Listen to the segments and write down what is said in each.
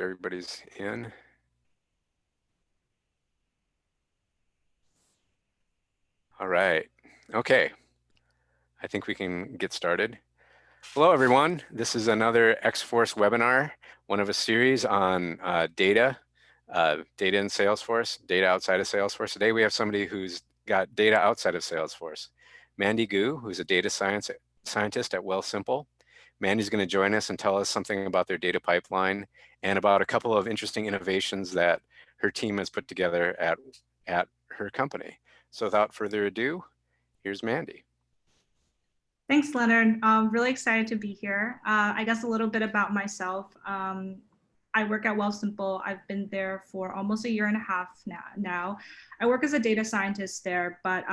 everybody's in. All right. Okay. I think we can get started. Hello, everyone. This is another X-Force webinar, one of a series on data in Salesforce, data outside of Salesforce. Today, we have somebody who's got data outside of Salesforce. Mandy, who's a data scientist at Wealthsimple. Mandy's going to join us and tell us something about their data pipeline and about a couple of interesting innovations that her team has put together at her company. So without further ado, here's Mandy. Thanks, Leonard. I'm really excited to be here. I guess a little bit about myself. I work at Wealthsimple. I've been there for almost 1.5 years now. I work as a data scientist there, but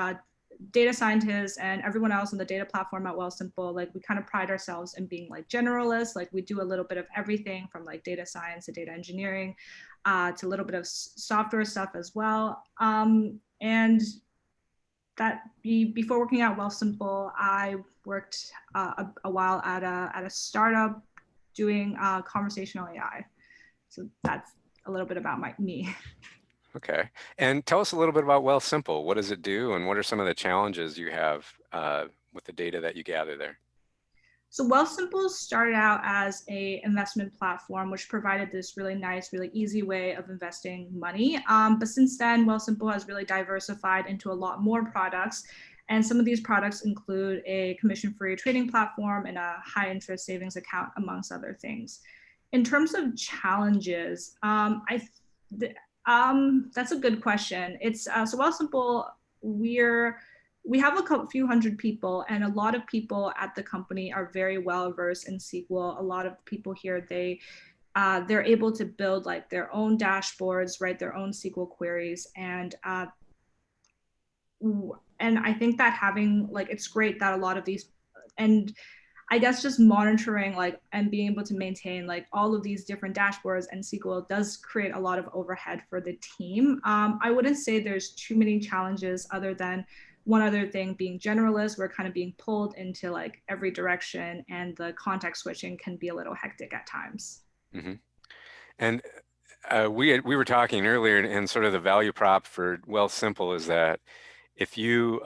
data scientists and everyone else on the data platform at Wealthsimple, like we kind of pride ourselves in being like generalists. Like we do a little bit of everything from like data science to data engineering to a little bit of software stuff as well. And that before working at Wealthsimple, I worked a while at a startup doing conversational AI. So that's a little bit about me. Okay. And tell us a little bit about Wealthsimple. What does it do, and what are some of the challenges you have with the data that you gather there? So Wealthsimple started out as an investment platform, which provided this really nice, really easy way of investing money. But since then, Wealthsimple has really diversified into a lot more products. And some of these products include a commission-free trading platform and a high-interest savings account, amongst other things. In terms of challenges, that's a good question. It's so Wealthsimple, we have a few hundred people, and a lot of people at the company are very well versed in SQL. A lot of people here, they're able to build like their own dashboards, write their own SQL queries, and I think that having like it's great that a lot of these, and I guess just monitoring like and being able to maintain like all of these different dashboards and SQL does create a lot of overhead for the team. I wouldn't say there's too many challenges other than one other thing being generalist. We're kind of being pulled into like every direction, and the context switching can be a little hectic at times. Mm-hmm. And we were talking earlier, and sort of the value prop for Wealthsimple is that if you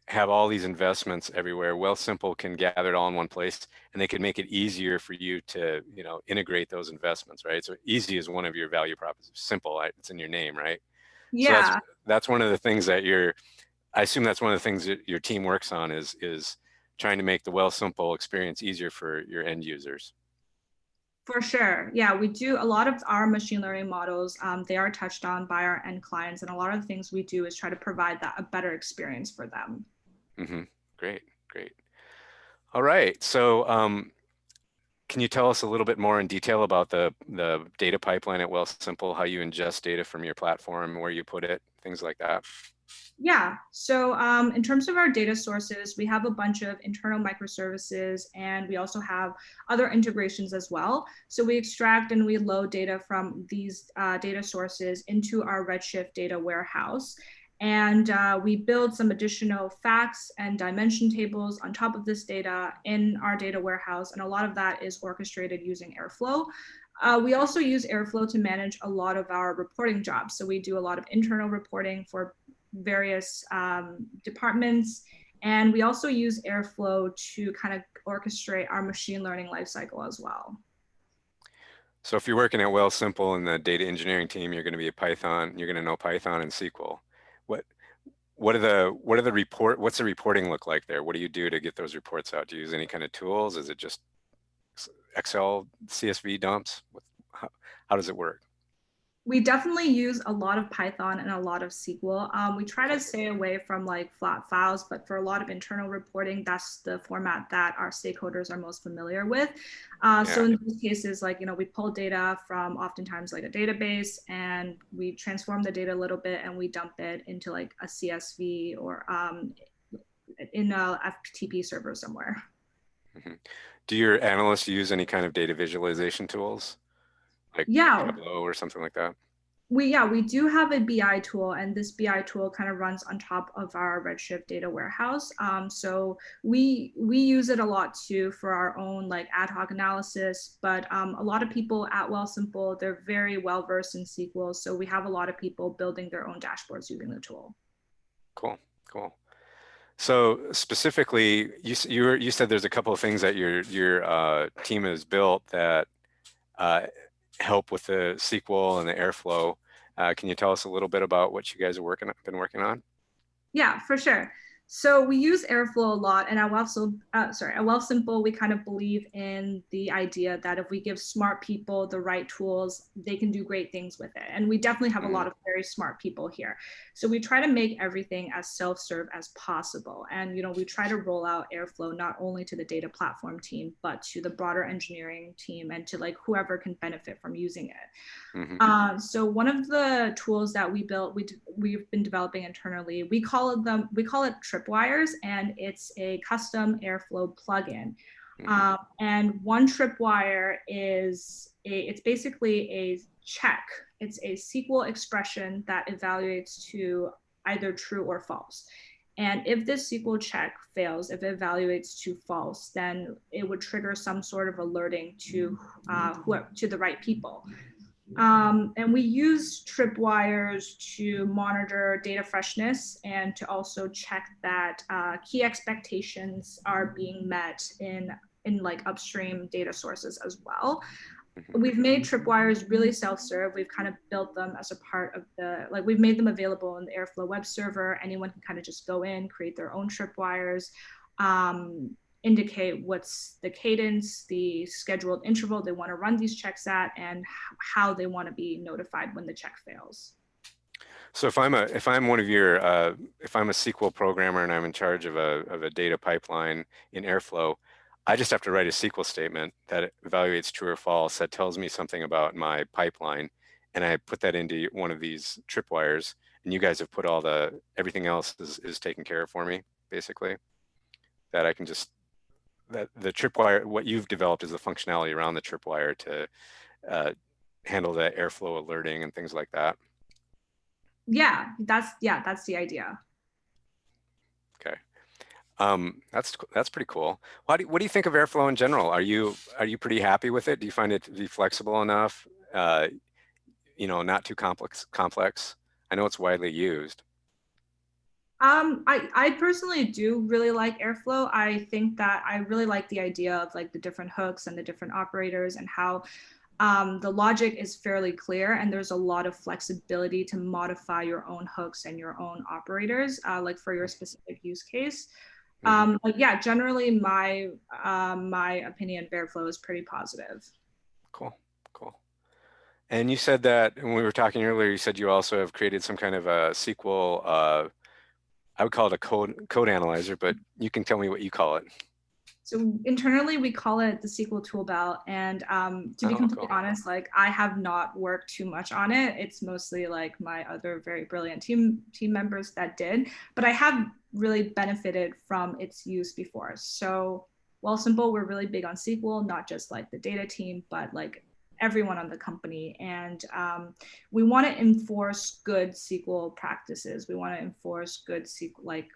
have all these investments everywhere, Wealthsimple can gather it all in one place, and they can make it easier for you to, integrate those investments, right? So easy is one of your value props. Simple, it's in your name, right? So Yeah. that's one of the things that I assume that's one of the things that your team works on is trying to make the Wealthsimple experience easier for your end users. For sure. Yeah, we do a lot of our machine learning models. They are touched on by our end clients, and a lot of the things we do is try to provide that a better experience for them. Mm-hmm. Great, great. All right. So can you tell us a little bit more in detail about the data pipeline at Wealthsimple, how you ingest data from your platform, where you put it, things like that? Yeah, so in terms of our data sources, we have a bunch of internal microservices, and we also have other integrations as well. So we extract and we load data from these data sources into our Redshift data warehouse. And we build some additional facts and dimension tables on top of this data in our data warehouse. And a lot of that is orchestrated using Airflow. We also use Airflow to manage a lot of our reporting jobs. So we do a lot of internal reporting for various departments. And we also use Airflow to kind of orchestrate our machine learning lifecycle as well. So if you're working at Wealthsimple in the data engineering team, you're going to be a Python, you're going to know Python and SQL. What's the reporting look like there? What do you do to get those reports out? Do you use any kind of tools? Is it just Excel, CSV dumps? How does it work? We definitely use a lot of Python and a lot of SQL. We try to stay away from like flat files, but for a lot of internal reporting, that's the format that our stakeholders are most familiar with. So in these cases, like, we pull data from oftentimes like a database, and we transform the data a little bit, and we dump it into like a CSV or in a FTP server somewhere. Mm-hmm. Do your analysts use any kind of data visualization tools, like Yeah, Tableau or something like that? We do have a BI tool, and this BI tool kind of runs on top of our Redshift data warehouse. So we use it a lot too for our own like ad hoc analysis. But a lot of people at Wealthsimple, they're very well versed in SQL, so we have a lot of people building their own dashboards using the tool. Cool, cool. So specifically, you said there's a couple of things that your team has built that uh, help with the SQL and the Airflow. Can you tell us a little bit about what you guys are been working on? Yeah, for sure. So we use Airflow a lot, and at Wealthsimple, we kind of believe in the idea that if we give smart people the right tools, they can do great things with it. And we definitely have a Mm, lot of very smart people here. So we try to make everything as self-serve as possible. And we try to roll out Airflow not only to the data platform team, but to the broader engineering team and to like whoever can benefit from using it. hmm So one of the tools that we built, we've been developing internally. We call it Tripwires, and it's a custom Airflow plugin. hmm And one tripwire it's basically a check. It's a SQL expression that evaluates to either true or false. And if this SQL check fails, if it evaluates to false, then it would trigger some sort of alerting to the right people. And we use tripwires to monitor data freshness and to also check that key expectations are being met in like upstream data sources as well. hmm We've made tripwires really self-serve. We've kind of built them as a part of we've made them available in the Airflow web server. Anyone can kind of just go in, create their own tripwires, um, indicate what's the cadence, the scheduled interval they want to run these checks at, and how they want to be notified when the check fails. So if I'm one of your if I'm a SQL programmer and I'm in charge of a data pipeline in Airflow, I just have to write a SQL statement that evaluates true or false that tells me something about my pipeline, and I put that into one of these tripwires, and you guys have put all the everything else is taken care of for me, basically. That I can just that the tripwire, what you've developed is the functionality around the tripwire to uh, handle the Airflow alerting and things like that. Yeah, that's the idea. Okay. That's pretty cool. What do you think of Airflow in general? Are you pretty happy with it? Do you find it to be flexible enough? Not too complex. I know it's widely used. I personally do really like Airflow. I think that I really like the idea of like the different hooks and the different operators and how the logic is fairly clear and there's a lot of flexibility to modify your own hooks and your own operators, like for your specific use case. hmm But yeah, generally my opinion of Airflow is pretty positive. Cool, cool. And you said that when we were talking earlier, you said you also have created some kind of a SQL, I would call it a code analyzer, but you can tell me what you call it. So internally, we call it the SQL Tool Belt. And to be Oh, completely cool. honest, like I have not worked too much on it. It's mostly like my other very brilliant team members that did. But I have really benefited from its use before. So Simple, we're really big on SQL, not just like the data team, but like everyone on the company. And we want to enforce good SQL practices. We want to enforce good SQL, like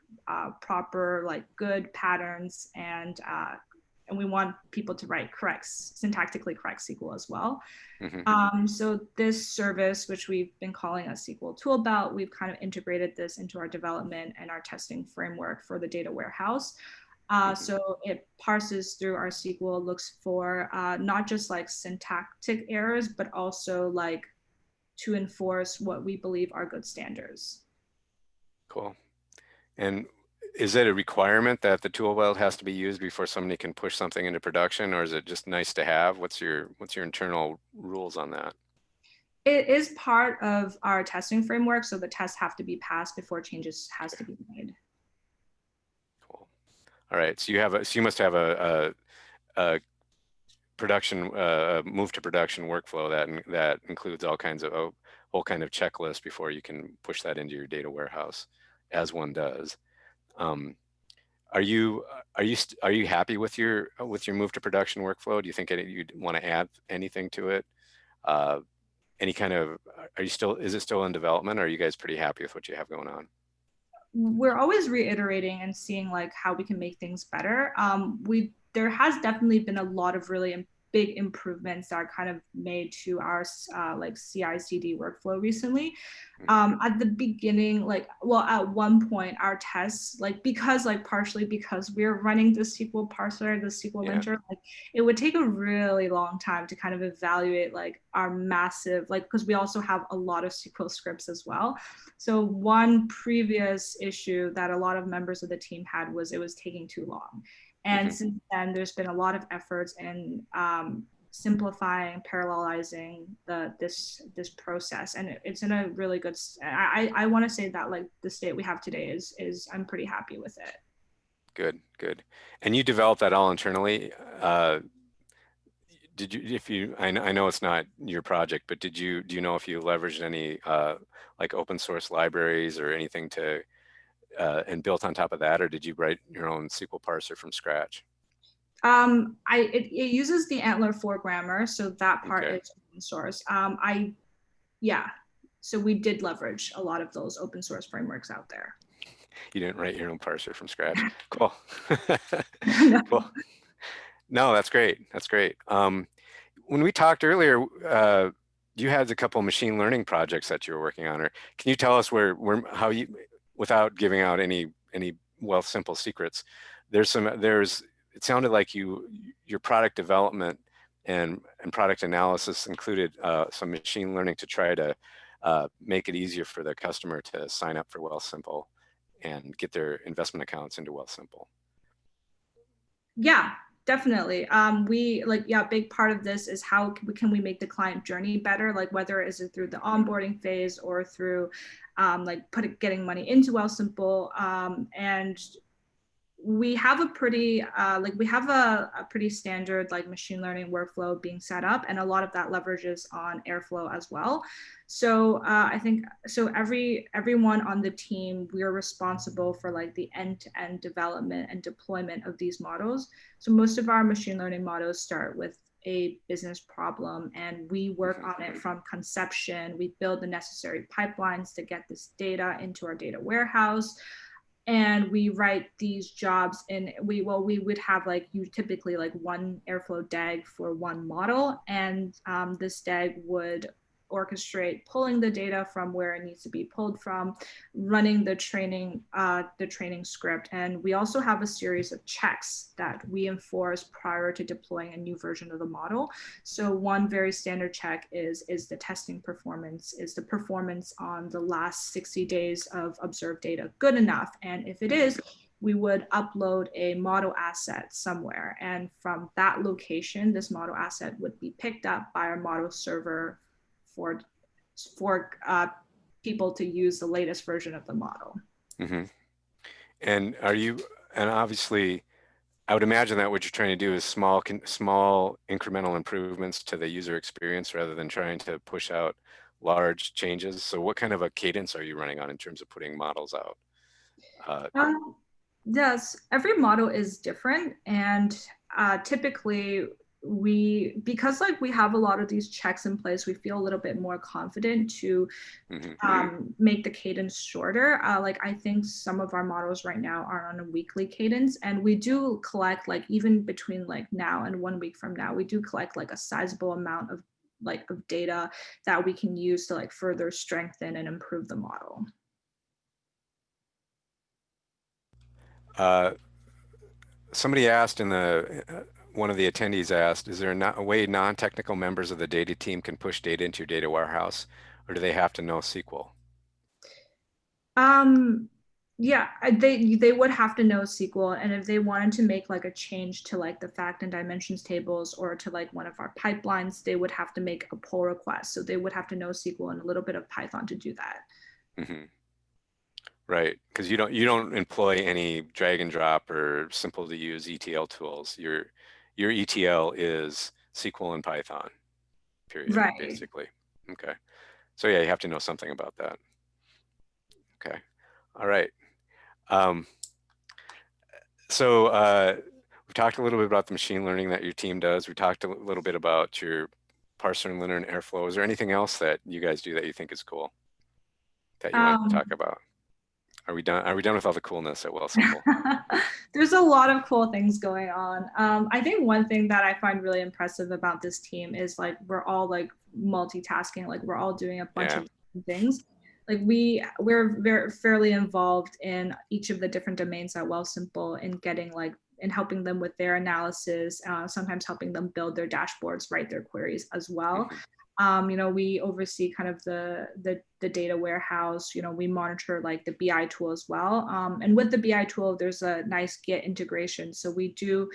proper, like good patterns, and we want people to write correct, syntactically correct SQL as well. hmm So this service, which we've been calling a SQL Tool Belt, we've kind of integrated this into our development and our testing framework for the data warehouse. hmm So it parses through our SQL, looks for not just like syntactic errors, but also like to enforce what we believe are good standards. Cool. And is it a requirement that the tool belt has to be used before somebody can push something into production, or is it just nice to have? What's your internal rules on that? It is part of our testing framework, so the tests have to be passed before changes has Okay, to be made. cool. All right. So you must have a production move to production workflow that includes all kinds of a whole kind of checklist before you can push that into your data warehouse, as one does. Um, Are you are you happy with your move to production workflow? Do you think you'd want to add anything to it? Uh, any kind of, is it still in development, or are you guys pretty happy with what you have going on? We're always reiterating and seeing like how we can make things better. There has definitely been a lot of really big improvements that are kind of made to our like CICD workflow recently. At the beginning, like, well, at one point, our tests, like, because, like, partially because we're running the SQL parser, the SQL Yeah. linter, like, it would take a really long time to kind of evaluate, like, our massive, like, because we also have a lot of SQL scripts as well. So one previous issue that a lot of members of the team had was it was taking too long. And Hmm. since then, there's been a lot of efforts in simplifying, parallelizing this process, and it's in a really good. I want to say that like the state we have today is I'm pretty happy with it. Good, good. And you developed that all internally? Did you, if you, I know it's not your project, but do you know if you leveraged any like open source libraries or anything to and built on top of that, or did you write your own SQL parser from scratch? It uses the Antler 4 grammar, so that part Okay. is open source. Yeah, so we did leverage a lot of those open source frameworks out there. You didn't write your own parser from scratch. Cool. No. Cool. No, that's great. That's great. When we talked earlier, you had a couple of machine learning projects that you were working on, or can you tell us how you, without giving out any Wealthsimple secrets, it sounded like your product development and product analysis included some machine learning to try to make it easier for the customer to sign up for Wealthsimple and get their investment accounts into Wealthsimple. Yeah, definitely. We like, yeah, a big part of this is how can we make the client journey better, like whether is it through the onboarding phase or through like getting money into Wealthsimple. And we have a pretty a pretty standard like machine learning workflow being set up, and a lot of that leverages on Airflow as well. So I think so everyone on the team, we are responsible for like the end-to-end development and deployment of these models. So most of our machine learning models start with a business problem, and we work Mhm. on it from conception. We build the necessary pipelines to get this data into our data warehouse, and we write these jobs in we would have like you typically like one Airflow DAG for one model, and this DAG would orchestrate pulling the data from where it needs to be pulled from, running the training script. And we also have a series of checks that we enforce prior to deploying a new version of the model. So one very standard check is the testing performance. Is the performance on the last 60 days of observed data good enough? And if it Mhm. is, we would upload a model asset somewhere. And from that location, this model asset would be picked up by our model server for for people to use the latest version of the model. Mhm. And and obviously, I would imagine that what you're trying to do is small incremental improvements to the user experience rather than trying to push out large changes. So what kind of a cadence are you running on in terms of putting models out? Uh, Um, yes, every model is different, and typically because like we have a lot of these checks in place, we feel a little bit more confident to mhm. make the cadence shorter. Like I think some of our models right now are on a weekly cadence, and we do collect like even between like now and 1 week from now, we do collect like a sizable amount of like of data that we can use to like further strengthen and improve the model. Uh, Somebody asked one of the attendees asked, is there a way non-technical members of the data team can push data into your data warehouse, or do they have to know SQL? Um, yeah, they would have to know SQL, and if they wanted to make like a change to like the fact and dimensions tables or to like one of our pipelines, they would have to make a pull request. So they would have to know SQL and a little bit of Python to do that. Hmm. Right, because you don't employ any drag and drop or simple to use ETL tools. Your ETL is SQL and Python, period, Right. basically. Okay. So yeah, you have to know something about that. Okay. All right. Um, so we've talked a little bit about the machine learning that your team does. We talked a little bit about your parser and linear and airflow. Is there anything else that you guys do that you think is cool that you want to Um, talk about? Are we done? Are we done with all the coolness at Wealthsimple? there's a lot of cool things going on. I think one thing that I find really impressive about this team is like we're all like multitasking, like we're all doing a bunch Yeah. of different things. Like we're very fairly involved in each of the different domains at Wealthsimple in getting like in helping them with their analysis, sometimes helping them build their dashboards, write their queries as well. Hmm. We oversee kind of the data warehouse. We monitor like the BI tool as well. And with the BI tool, there's a nice Git integration. So we do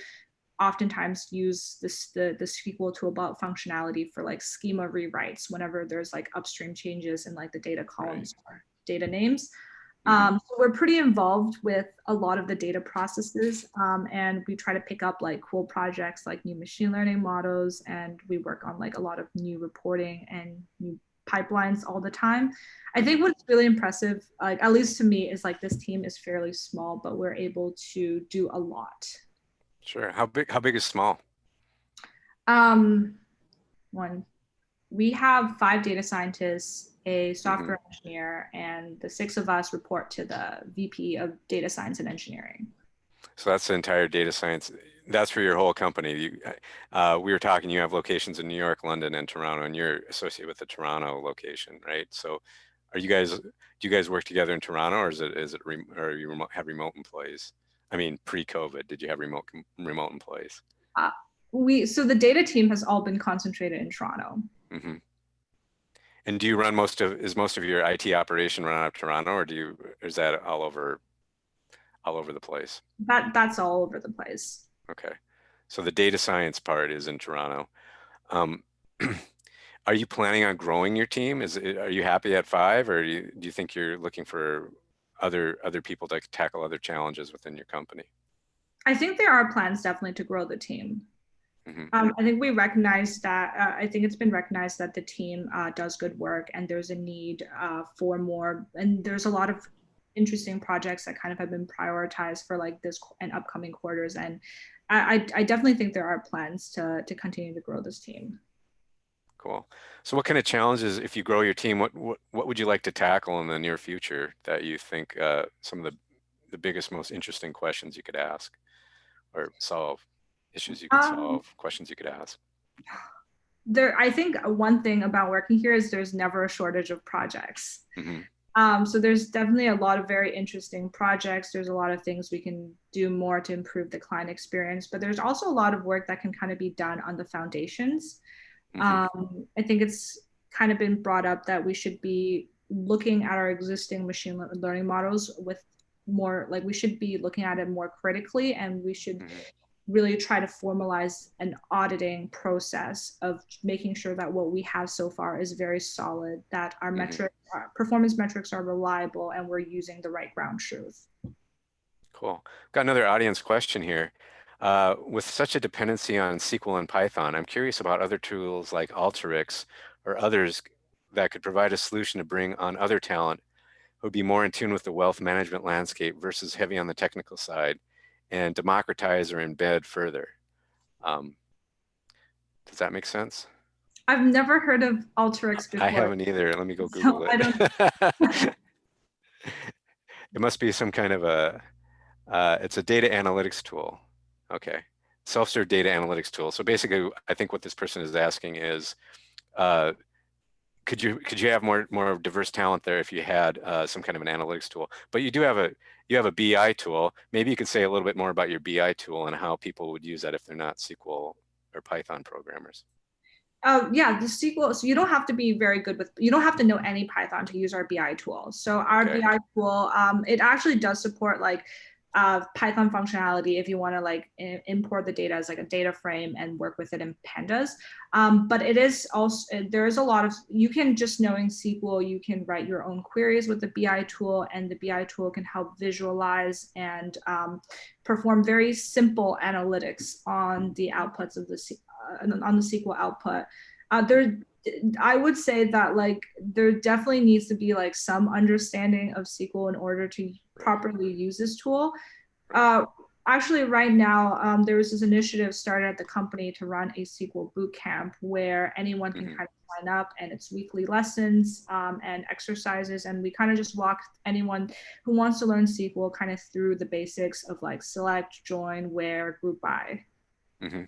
oftentimes use the SQL Tool Belt functionality for like schema rewrites whenever there's like upstream changes in like the data Right. columns or data names. Hmm. So we're pretty involved with a lot of the data processes, and we try to pick up like cool projects like new machine learning models, and we work on like a lot of new reporting and new pipelines all the time. I think Hmm. what's really impressive, like at least to me, is like this team is fairly small, but we're able to do a lot. Sure. How big is small? Um, one, we have 5 data scientists, a Hmm. software engineer, and the 6 of us report to the VP of data science and engineering. So that's the entire data science. That's for your whole company. We were talking, you have locations in New York, London, and Toronto, and you're associated with the Toronto location, right? So do you guys work together in Toronto, or or you have remote employees? I mean, pre-COVID, did you have remote employees? Uh, so the data team has all been concentrated in Toronto. Hmm. And do you run is most of your IT operation run out of Toronto, or is that all over the place? That's all over the place. Okay. So the data science part is in Toronto. Um, are you planning on growing your team? Are you happy at 5, or do you think you're looking for other people to tackle other challenges within your company? I think there are plans definitely to grow the team. Hmm. I think we recognize that. I think it's been recognized that the team does good work, and there's a need for more. And there's a lot of interesting projects that kind of have been prioritized for like this and upcoming quarters. And I definitely think there are plans to continue to grow this team. Cool. So what kind of challenges, if you grow your team, what would you like to tackle in the near future that you think some of the biggest, most interesting questions you could ask or solve, issues you could Um, solve, questions you could ask? I think one thing about working here is there's never a shortage of projects. Hmm. So there's definitely a lot of very interesting projects. There's a lot of things we can do more to improve the client experience, but there's also a lot of work that can kind of be done on the foundations. Hmm. I think it's kind of been brought up that we should be looking at our existing machine learning models with more, like we should be looking at it more critically, and we should Hmm. really try to formalize an auditing process of making sure that what we have so far is very solid, that Hmm. our performance metrics are reliable, and we're using the right ground truth. Cool. Got another audience question here. With such a dependency on SQL and Python, I'm curious about other tools like Alteryx or others that could provide a solution to bring on other talent who would be more in tune with the wealth management landscape versus heavy on the technical side and democratize or embed further. Um, does that make sense? I've never heard of Alteryx I before, haven't either. Let me go so Google I don't. it. It must be some kind of it's a data analytics tool. Okay. Self-serve data analytics tool. So basically, I think what this person is asking is, uh, could you have more diverse talent there if you had some kind of an analytics tool? But you have a BI tool. Maybe you could say a little bit more about your BI tool and how people would use that if they're not SQL or Python programmers. Yeah, the SQL. So you don't have to be very good with. You don't have to know any Python to use our BI tool. So our Okay. BI tool, it actually does support like Python functionality if you want to like import the data as like a data frame and work with it in pandas. But it is also there is a lot of you can just knowing SQL, you can write your own queries with the BI tool, and the BI tool can help visualize and perform very simple analytics on the outputs of the on the SQL output. There, I would say that like there definitely needs to be like some understanding of SQL in order to Right. properly use this tool. Right. Uh, Actually, right now, there was this initiative started at the company to run a SQL boot camp where anyone can Hmm. kind of sign up, and it's weekly lessons and exercises. And we kind of just walk anyone who wants to learn SQL kind of through the basics of like select, join, where, group by. Hmm.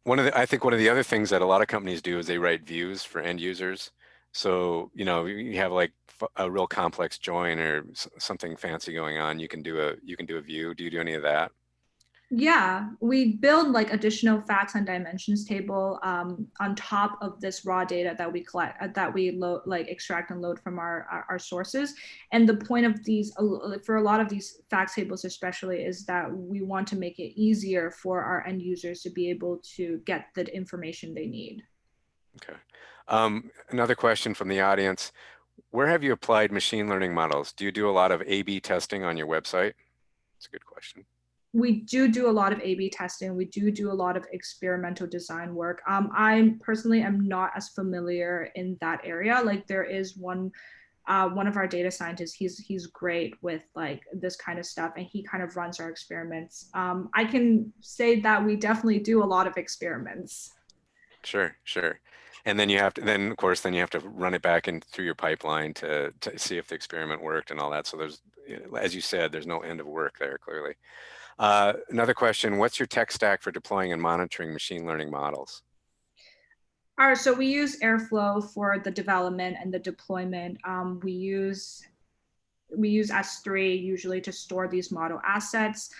I think one of the other things that a lot of companies do is they write views for end users. So, you have like a real complex join or something fancy going on, you can do a view. Do you do any of that? Yeah, we build like additional facts and dimensions table on top of this raw data that we collect, that we load, like extract and load from our sources. And the point of these, for a lot of these facts tables, especially, is that we want to make it easier for our end users to be able to get the information they need. Okay. Another question from the audience. Where have you applied machine learning models? Do you do a lot of A/B testing on your website? It's a good question. We do a lot of A/B testing. We do a lot of experimental design work. I personally am not as familiar in that area. Like there is one of our data scientists. He's great with like this kind of stuff, and he kind of runs our experiments. I can say that we definitely do a lot of experiments. Sure, sure. And then then of course, then you have to run it back in through your pipeline to see if the experiment worked and all that. So as you said, there's no end of work there, clearly. Another question, what's your tech stack for deploying and monitoring machine learning models? All right, so we use Airflow for the development and the deployment. We use S3 usually to store these model assets.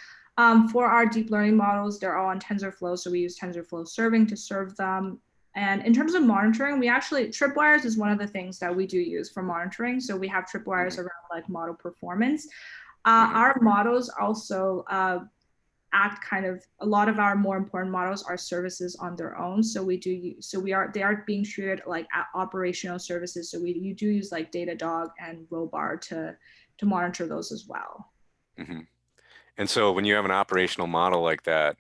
For our deep learning models, they're all on TensorFlow, so we use TensorFlow serving to serve them. And in terms of monitoring, we actually, tripwires is one of the things that we do use for monitoring. So we have tripwires Hmm. around like model performance. Hmm. Our models also act kind of, a lot of our more important models are services on their own. So they are being treated like operational services. So you do use like Datadog and Rollbar to monitor those as well. Hmm. And so when you have an operational model like that,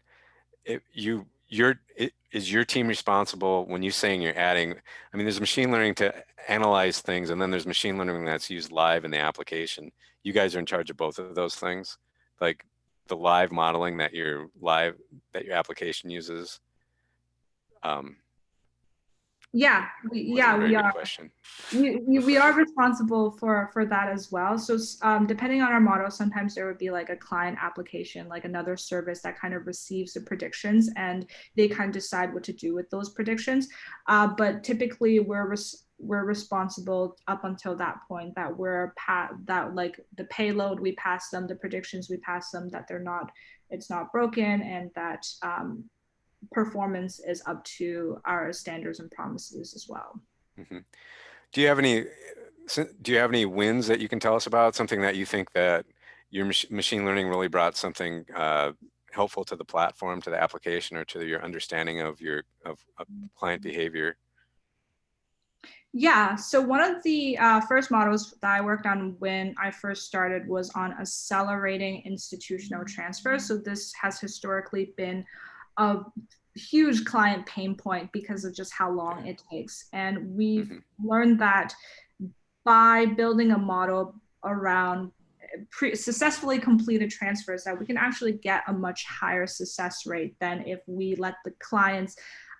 is your team responsible when you're saying you're adding, I mean, there's machine learning to analyze things, and then there's machine learning that's used live in the application. You guys are in charge of both of those things, like the live modeling that your application uses. Um, wasn't a Yeah, very we good are. question. We are responsible for that as well. So depending on our model, sometimes there would be like a client application, like another service that kind of receives the predictions, and they kind of decide what to do with those predictions. But typically, we're responsible up until that point, that that like the payload we pass them, the predictions we pass them, that it's not broken, and that performance is up to our standards and promises as well. Hmm. Do you have any do you have any wins that you can tell us about? Something that you think that your machine learning really brought something helpful to the platform, to the application, or to your understanding of client behavior? Yeah, so one of the first models that I worked on when I first started was on accelerating institutional transfer. So this has historically been a huge client pain point because of just how long Okay. it takes. And we've Hmm. learned that by building a model around successfully completed transfers, that we can actually get a much higher success rate than if we let the clients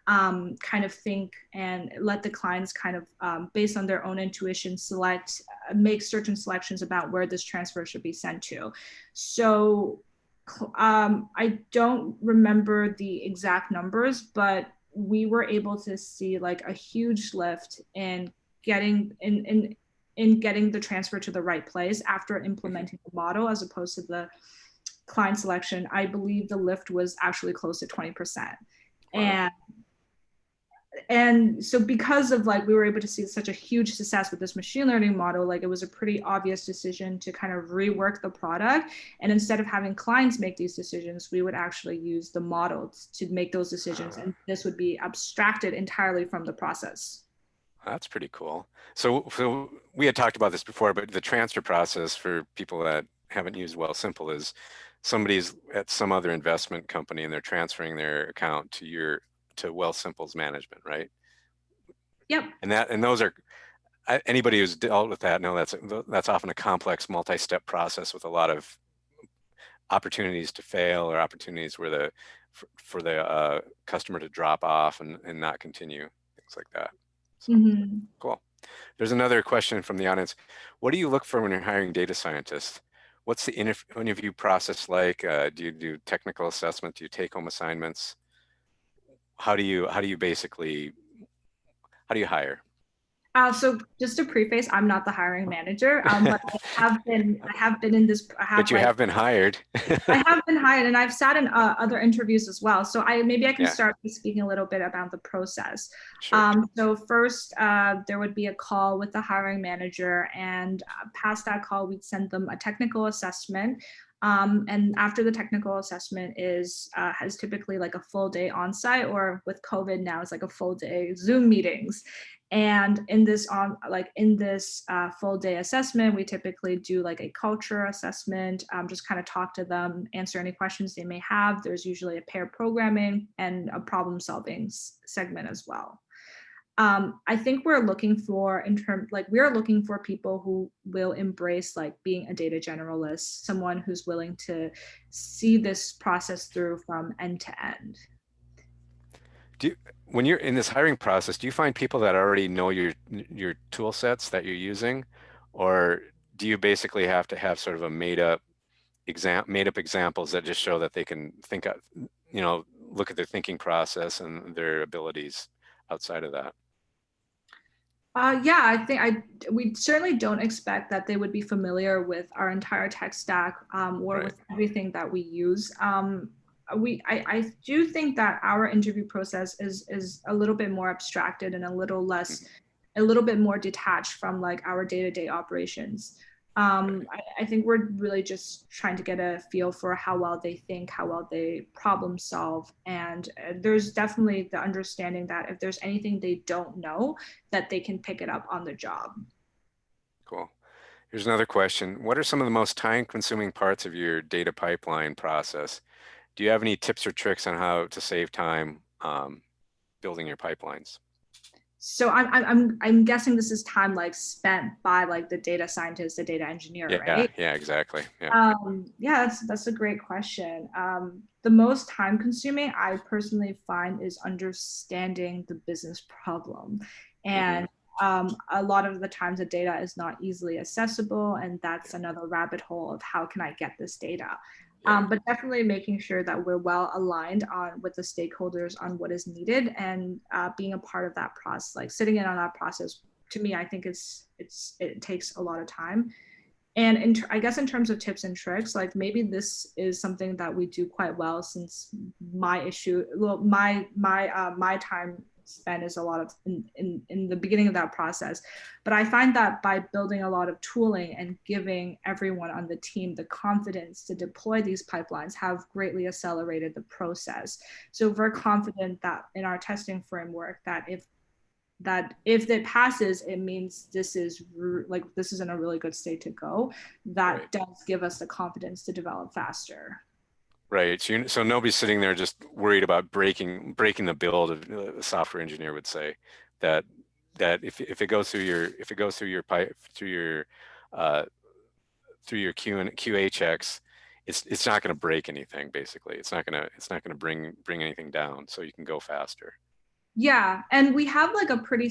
kind of think, and let the clients kind of based on their own intuition make certain selections about where this transfer should be sent to. So I don't remember the exact numbers, but we were able to see like a huge lift in getting in getting the transfer to the right place after Hmm. implementing the model, as opposed to the client selection. I believe the lift was actually close to 20%. Wow. And so because of like we were able to see such a huge success with this machine learning model, like it was a pretty obvious decision to kind of rework the product, and instead of having clients make these decisions, we would actually use the models to make those decisions, Uh, and this would be abstracted entirely from the process. that's pretty cool. So we had talked about this before, but the transfer process for people that haven't used Wealthsimple is somebody's at some other investment company and they're transferring their account to Wealthsimple's management, right? Yep. And those are anybody who's dealt with that know that's often a complex multi-step process with a lot of opportunities to fail or opportunities where for the customer to drop off and not continue, things like that. So Mhm. cool. There's another question from the audience. What do you look for when you're hiring data scientists? What's the interview process like? Do you do technical assessment? Do you take home assignments? How do you basically how do you hire? So just to preface, I'm not the hiring manager, but I have been in this, I have But you like have been hired. I have been hired and I've sat in other interviews as well. So maybe I can Yeah, start by speaking a little bit about the process. sure. So first, there would be a call with the hiring manager, and past that call, we'd send them a technical assessment. And after the technical assessment has typically like a full day on site, or with COVID now, it's like a full day Zoom meetings. And in this full day assessment, we typically do like a culture assessment, just kind of talk to them, answer any questions they may have. There's usually a pair programming and a problem solving segment as well. I think we're looking for we're looking for people who will embrace like being a data generalist, someone who's willing to see this process through from end to end. Do you, when you're in this hiring process, do you find people that already know your tool sets that you're using, or do you basically have to have sort of a made up examples that just show that they can think out, look at their thinking process and their abilities outside of that? Yeah, we certainly don't expect that they would be familiar with our entire tech stack, or Right. with everything that we use. I do think that our interview process is a little bit more abstracted and Mhm. a little bit more detached from like our day-to-day operations. Right. I think we're really just trying to get a feel for how well they think, how well they problem solve. And there's definitely the understanding that if there's anything they don't know, that they can pick it up on the job. Cool. Here's another question. What are some of the most time-consuming parts of your data pipeline process? Do you have any tips or tricks on how to save time building your pipelines? So I'm guessing this is time like spent by like the data scientist, the data engineer, Yeah, right? yeah, exactly. Yeah. Yeah, that's a great question. The most time consuming I personally find is understanding the business problem. Hmm. And a lot of the times the data is not easily accessible, and that's another rabbit hole of how can I get this data. Yeah. But definitely making sure that we're well aligned on with the stakeholders on what is needed, and being a part of that process, like sitting in on that process. To me, I think it takes a lot of time. And I guess in terms of tips and tricks, like maybe this is something that we do quite well, since my time spent is a lot of in the beginning of that process. But I find that by building a lot of tooling and giving everyone on the team the confidence to deploy these pipelines have greatly accelerated the process. So we're confident that in our testing framework, that if it passes, it means this is in a really good state to go. Right. That does give us the confidence to develop faster. Right. So nobody's sitting there just worried about breaking the build, of a software engineer would say that if it goes through your pipe uh, through your QA checks, it's not going to break anything. Basically, it's not gonna bring anything down, so you can go faster. Yeah, and we have like a pretty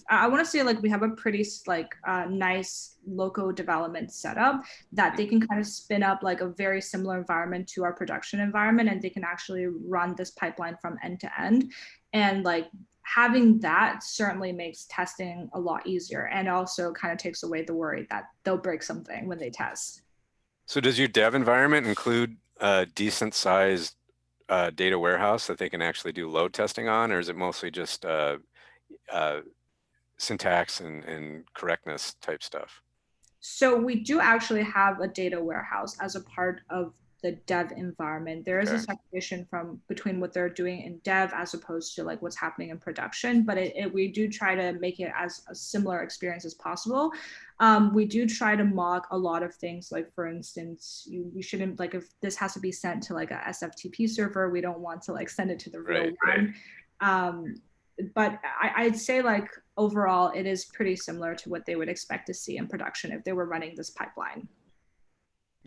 I want to say like we have a pretty like nice local development setup that they can kind of spin up like a very similar environment to our production environment, and they can actually run this pipeline from end to end. And like having that certainly makes testing a lot easier, and also kind of takes away the worry that they'll break something when they test. So does your dev environment include a decent sized data warehouse that they can actually do load testing on, or is it mostly just uh, syntax and correctness type stuff? So we do actually have a data warehouse as a part of the dev environment. There is a Okay. separation from between what they're doing in dev as opposed to like what's happening in production, but we do try to make it as a similar experience as possible. We do try to mock a lot of things, like for instance, we shouldn't like if this has to be sent to like a SFTP server, we don't want to like send it to the real Right. one. Um, but I'd say like overall, it is pretty similar to what they would expect to see in production if they were running this pipeline.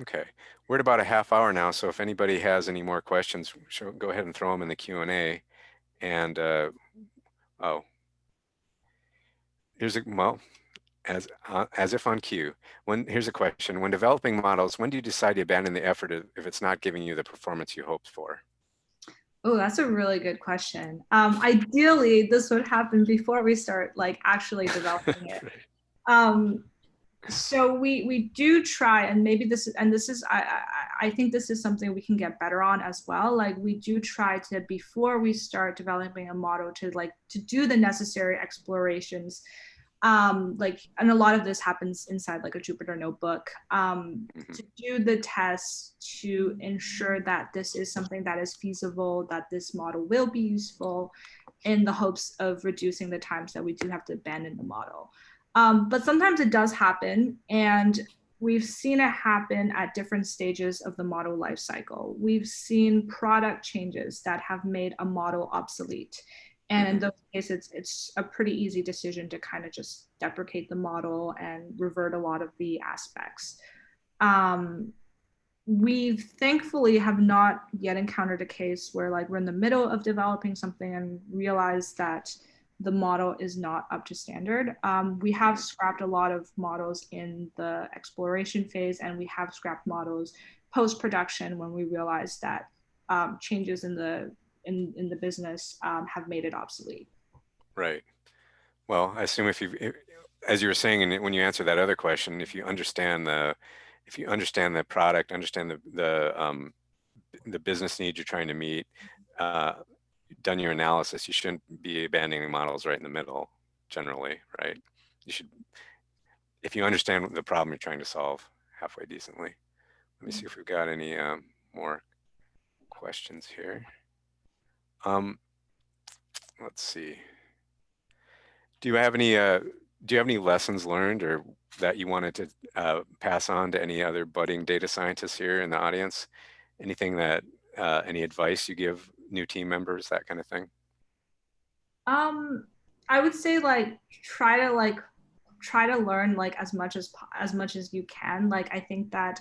Okay, we're at about a half hour now, so if anybody has any more questions, go ahead and throw them in the Q&A. And oh, here's a well, as if on cue. Here's a question: when developing models, when do you decide to abandon the effort if it's not giving you the performance you hoped for? Oh, that's a really good question. Ideally, this would happen before we start like actually developing it. Right. Um, so we do try, and maybe this is I think this is something we can get better on as well. Like we do try to, before we start developing a model, to do the necessary explorations. Like, and a lot of this happens inside like a Jupyter notebook, Mhm. to do the tests to ensure that this is something that is feasible, that this model will be useful, in the hopes of reducing the times that we do have to abandon the model. But sometimes it does happen, and we've seen it happen at different stages of the model lifecycle. We've seen product changes that have made a model obsolete. And in Mhm. those cases, it's a pretty easy decision to kind of just deprecate the model and revert a lot of the aspects. Um, we thankfully have not yet encountered a case where like we're in the middle of developing something and realize that the model is not up to standard. We have Mhm. scrapped a lot of models in the exploration phase, and we have scrapped models post production when we realize that changes in the business have made it obsolete. Right. Well, I assume as you were saying, and when you answer that other question, if you understand the product, understand the business needs you're trying to meet, uh, done your analysis, you shouldn't be abandoning models right in the middle, generally, right? You should, if you understand the problem you're trying to solve halfway decently. Let me see if we've got any more questions here. Um, let's see. Do you have any lessons learned or that you wanted to pass on to any other budding data scientists here in the audience? Anything that any advice you give new team members, that kind of thing? Um, I would say try to learn like as much as you can. Like I think that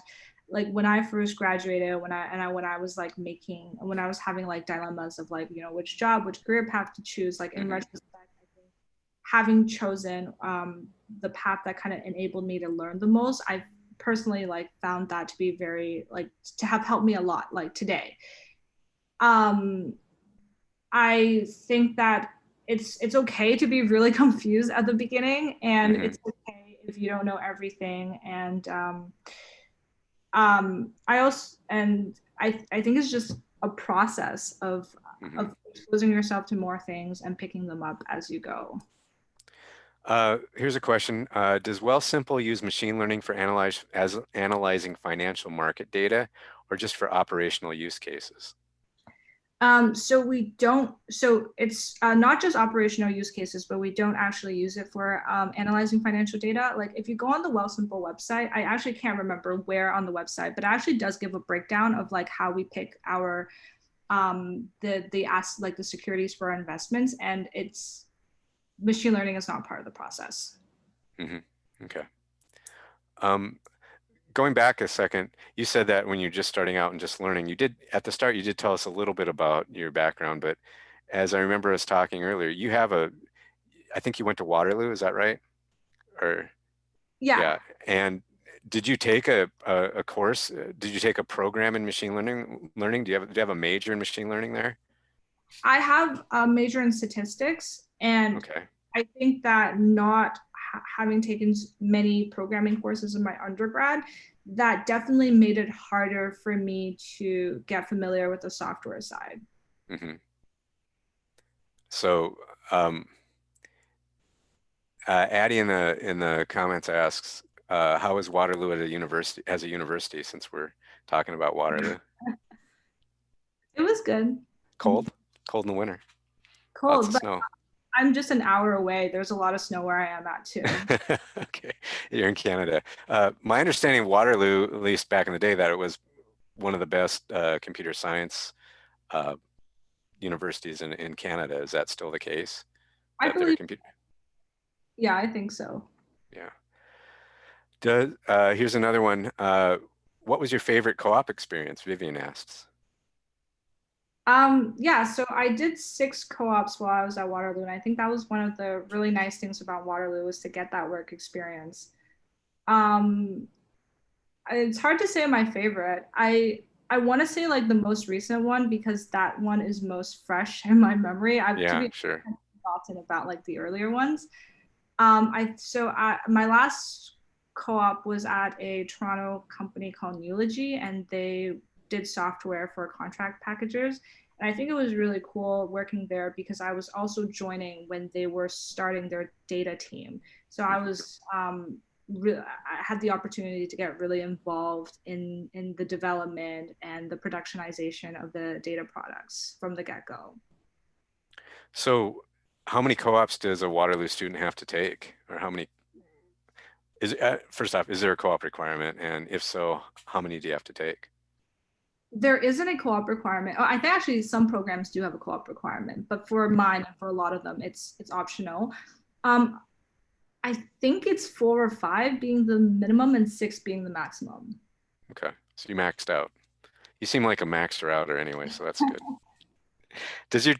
like when I first graduated, when I was like making when I was having like dilemmas of like, you know, which job, which career path to choose, like in Hmm. retrospect, I think having chosen the path that kind of enabled me to learn the most, I've personally like found that to be very like to have helped me a lot like today. Um I think that it's okay to be really confused at the beginning, and Hmm. it's okay if you don't know everything. And I think it's just a process Hmm. of exposing yourself to more things and picking them up as you go. Here's a question. Does Wealthsimple use machine learning for analyzing financial market data or just for operational use cases? So we don't. So it's not just operational use cases, but we don't actually use it for analyzing financial data. Like if you go on the Wealthsimple website, I actually can't remember where on the website, but it actually does give a breakdown of like how we pick our like the securities for our investments, and it's machine learning is not part of the process. Hmm. Okay. Um, Going back a second, you said that when you're just starting out and just learning, you did at the start, you did tell us a little bit about your background, but as I remember us talking earlier, I think you went to Waterloo, is that right? Or, Yeah, yeah. And did you take a course? Did you take a program in machine learning? Do you have a major in machine learning there? I have a major in statistics, and Okay. I think that not having taken many programming courses in my undergrad, that definitely made it harder for me to get familiar with the software side. Hmm. So, um, Addie in the comments asks, how is Waterloo at a university as a university since we're talking about Waterloo? It was good. Cold? Cold in the winter. Lots Cold, of but snow. I'm just an hour away. There's a lot of snow where I am at too. Okay, you're in Canada. My understanding of Waterloo, at least back in the day, that it was one of the best computer science uh, universities in Canada. Is that still the case? I That their believe, computer? yeah, I think so. Yeah. Here's another one. what was your favorite co-op experience? Vivian asks. Yeah, so I did 6 co-ops while I was at Waterloo, and I think that was one of the really nice things about Waterloo was to get that work experience. Um, it's hard to say my favorite. I want to say like the most recent one because that one is most fresh in my memory. I've to Yeah, be sure. forgotten about like the earlier ones. My last co-op was at a Toronto company called Eulogy, and they did software for contract packagers. And I think it was really cool working there because I was also joining when they were starting their data team. So I was I had the opportunity to get really involved in the development and the productionization of the data products from the get-go. So how many co-ops does a Waterloo student have to take? Or how many first off, is there a co-op requirement? And if so, how many do you have to take? There isn't a co-op requirement. Oh, I think actually some programs do have a co-op requirement, but for mine and for a lot of them, it's optional. Um, I think it's 4 or 5 being the minimum and 6 being the maximum. Okay, so you maxed out. You seem like a maxed router anyway, so that's good. Does your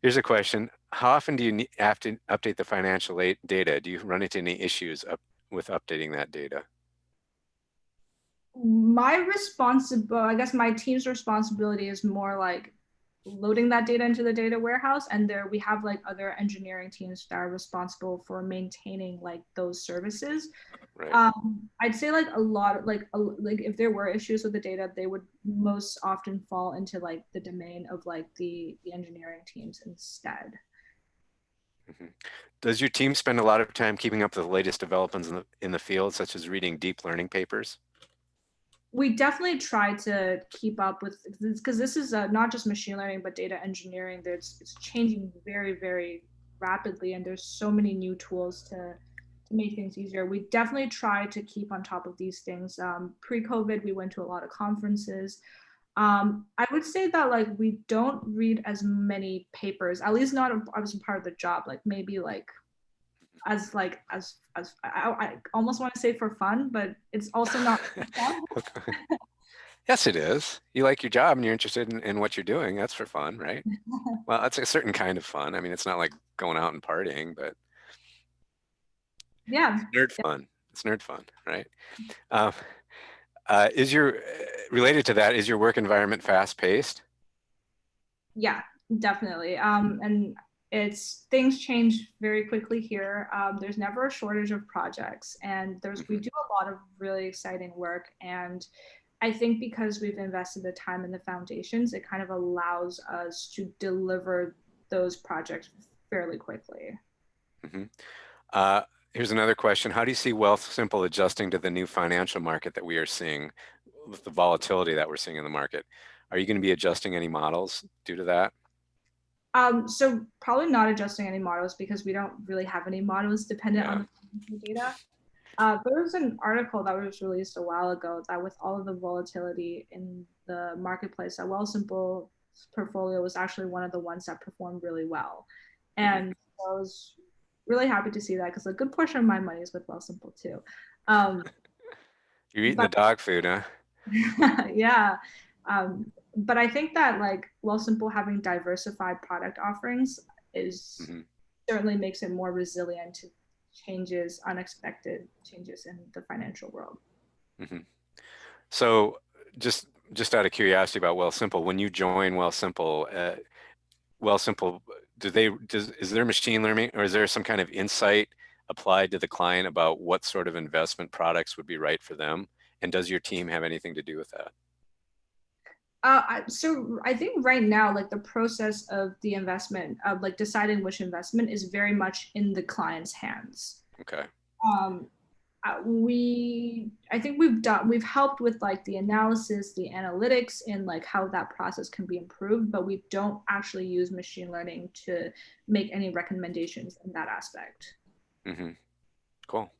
here's a question. How often do you have to update the financial data? Do you run into any issues with updating that data? My responsible, I guess my team's responsibility is more like loading that data into the data warehouse, and there we have like other engineering teams that are responsible for maintaining like those services. Right. I'd say like a lot like if there were issues with the data, they would most often fall into like the domain of like the engineering teams instead. Mhm. Does your team spend a lot of time keeping up with the latest developments in the field, such as reading deep learning papers? We definitely try to keep up with because this is not just machine learning but data engineering. There's it's changing very rapidly, and there's so many new tools to make things easier. We definitely try to keep on top of these things. Pre-COVID, we went to a lot of conferences. I would say that like we don't read as many papers, at least not as a part of the job. Like maybe as I almost want to say for fun, but it's also not fun. Yes, it is. You like your job and you're interested in what you're doing. That's for fun, right? Well, that's a certain kind of fun. I mean, it's not like going out and partying, but Yeah, it's nerd fun. It's nerd fun, right? Um, is your related to that, is your work environment fast paced? yeah, definitely. And it's things change very quickly here. There's never a shortage of projects, and there's we Hmm. do a lot of really exciting work. And I think because we've invested the time in the foundations, it kind of allows us to deliver those projects fairly quickly. Hmm. Uh, Here's another question. How do you see Wealthsimple adjusting to the new financial market that we are seeing with the volatility that we're seeing in the market? Are you going to be adjusting any models due to that? So probably not adjusting any models because we don't really have any models dependent on Yeah. the data. There was an article that was released a while ago that with all of the volatility in the marketplace, that Wealthsimple's portfolio was actually one of the ones that performed really well. Hmm. And I was really happy to see that because a good portion of my money is with Wealthsimple too. Um, You're eating the but dog food, huh? yeah, but I think that like Wealthsimple having diversified product offerings is Hmm. certainly makes it more resilient to changes, unexpected changes in the financial world. Hmm. So just out of curiosity about Wealthsimple, when you join Wealthsimple, is there machine learning or is there some kind of insight applied to the client about what sort of investment products would be right for them? And does your team have anything to do with that? So I think right now, like the process of the investment, of like deciding which investment is very much in the client's hands. Okay. Um, I think we've helped with like the analysis, the analytics, and like how that process can be improved, but we don't actually use machine learning to make any recommendations in that aspect. Hmm. Cool.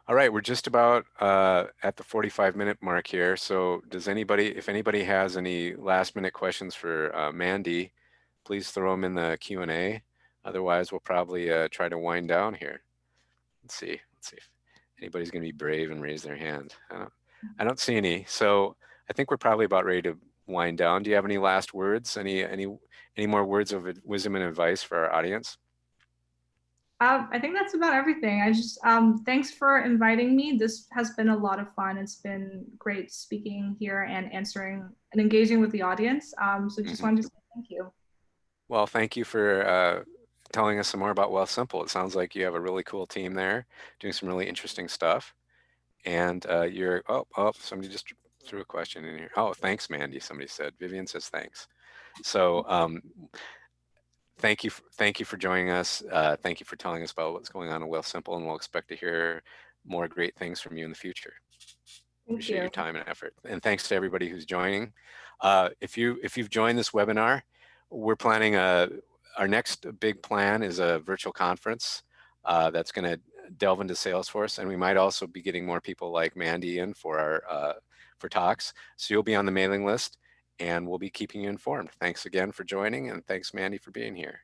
All right, we're just about at the 45-minute mark here. So if anybody has any last minute questions for Mandy, please throw them in the Q&A. Otherwise, we'll probably try to wind down here. Let's see if anybody's going to be brave and raise their hand. I don't see any. So I think we're probably about ready to wind down. Do you have any last words? Any more words of wisdom and advice for our audience? I think that's about everything. I just thanks for inviting me. This has been a lot of fun. It's been great speaking here and answering and engaging with the audience. So just Hmm. wanted to say thank you. Well, thank you for telling us some more about Wealthsimple. It sounds like you have a really cool team there doing some really interesting stuff. And somebody just threw a question in here. Oh, thanks, Mandy. Somebody said. Vivian says thanks. So thank you for joining us. Thank you for telling us about what's going on in Wealthsimple, and we'll expect to hear more great things from you in the future. Thank Appreciate you. your time and effort. And thanks to everybody who's joining. If you've joined this webinar, we're planning our next big plan is a virtual conference that's going to delve into Salesforce, and we might also be getting more people like Mandy in for our for talks. So you'll be on the mailing list, and we'll be keeping you informed. Thanks again for joining, and thanks Mandy for being here.